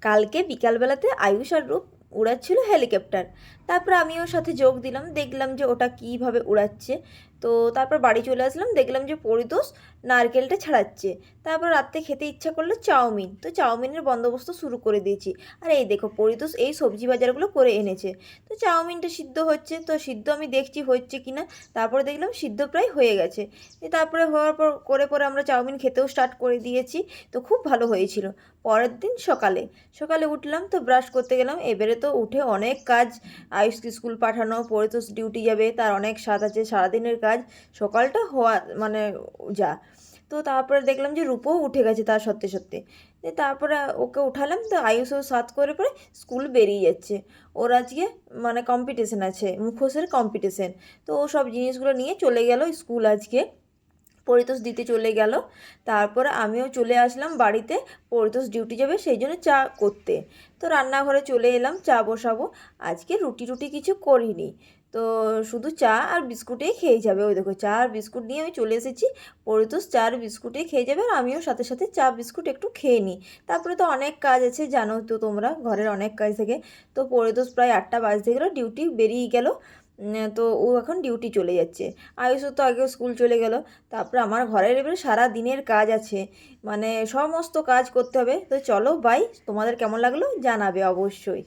কালকে বিকালবেলাতে আয়ুষ আর রূপ উড়াচ্ছিল হেলিকপ্টার। তারপর আমি ওর সাথে যোগ দিলাম, দেখলাম যে ওটা কীভাবে উড়াচ্ছে। তো তারপর বাড়ি চলে আসলাম, দেখলাম যে পরিতোষ নারকেলটা ছাড়াচ্ছে। তারপর রাত্রে খেতে ইচ্ছা করলো চাউমিন, তো চাউমিনের বন্দোবস্ত শুরু করে দিয়েছি। আর এই দেখো পরিতোষ এই সবজি বাজারগুলো করে এনেছে। তো চাউমিনটা সিদ্ধ হচ্ছে, তো সিদ্ধ আমি দেখছি হচ্ছে কি না। তারপরে দেখলাম সিদ্ধ প্রায় হয়ে গেছে। তারপরে হওয়ার পর পরে আমরা চাউমিন খেতেও স্টার্ট করে দিয়েছি। তো খুব ভালো হয়েছিল। পরের দিন সকালে সকালে উঠলাম, তো ব্রাশ করতে গেলাম। এবারে তো উঠে অনেক কাজ, আয়ুষকে স্কুল পাঠানো, পরিতোষ ডিউটি যাবে, তার অনেক স্বাদ আছে, সারাদিনের কাজ সকালটা হওয়া মানে যা। তো তারপরে দেখলাম যে রূপও উঠে গেছে তার সত্যি সত্যি। তারপরে ওকে উঠালাম, তো আয়ুষও সাত করে পরে স্কুল বেরিয়ে যাচ্ছে। ওর আজকে মানে কম্পিটিশন আছে, মুখোশের কম্পিটিশন। তো ও সব জিনিসগুলো নিয়ে চলে গেল স্কুল আজকে, পরিতোষ দিতে চলে গেল। তারপরে আমিও চলে আসলাম বাড়িতে, পরিতোষ ডিউটি যাবে সেই জন্য চা করতে। তো রান্নাঘরে চলে এলাম, চা বসাবো। আজকে রুটি টুটি কিছু করিনি, তো শুধু চা আর বিস্কুটেই খেয়ে যাবে। ওই দেখো চা আর বিস্কুট নিয়ে আমি চলে এসেছি। পরিতোষ চা আর বিস্কুটেই খেয়ে যাবে, আর আমিও সাথে সাথে চা বিস্কুট একটু খেয়ে নিই। তারপরে তো অনেক কাজ আছে, জানো তো তোমরা, ঘরের অনেক কাজ থাকে। তো পরিতোষ প্রায় 8টা বাজতে গেলো, ডিউটি বেরিয়ে গেল। তো ও এখন ডিউটি চলে যাচ্ছে। আয়ুষও তো আগেও স্কুল চলে গেল। তারপরে আমার ঘরের এবারে সারা দিনের কাজ আছে, মানে সমস্ত কাজ করতে হবে। তো চলো বাই, তোমাদের কেমন লাগলো জানাবে অবশ্যই।